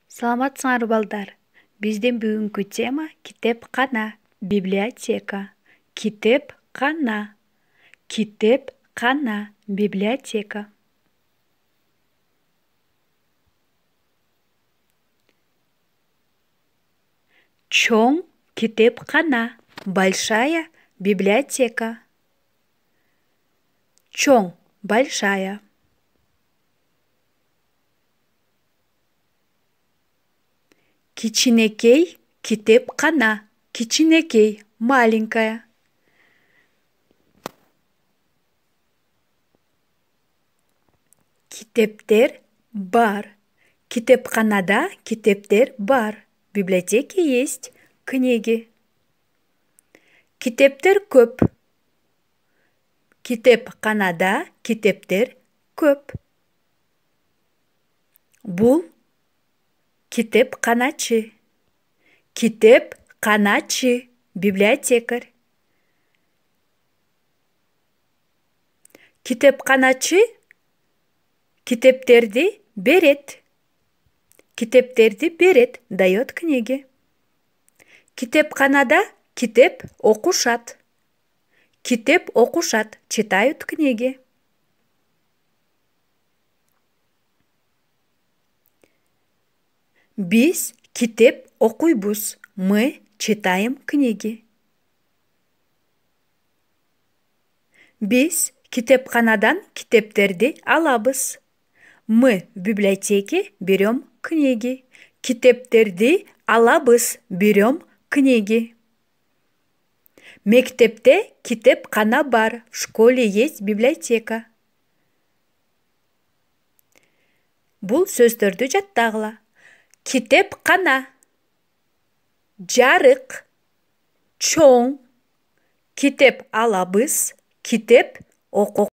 Саламатсыңар балдар. Биздин бүгүнкү тема китепкана, библиотека. Китепкана, китепкана, библиотека. Чоң китепкана, большая библиотека. Чоң, большая. Кичинекей китепкана, кичинекей, маленькая. Китептер бар. Китепканада китептер бар. В библиотеке есть книги. Китептер көп. Китепканада китептер көп. Бул китепканачы. Китепканачы, библиотекарь. Китепканачы китептерди берет. Китептерди берет, дает книги. Китепканада китеп окушат. Китеп окушат, читают книги. Биз китеп окуйбуз. Мы читаем книги. Биз китепканадан китептерди алабыз. Мы в библиотеке берем книги. Китептерди алабыз, берем книги. Мектепте китепкана бар. В школе есть библиотека. Бул сөздөрдү жаттагыла. Китепкана, жарык, чоң, китеп алабыз, китеп окуп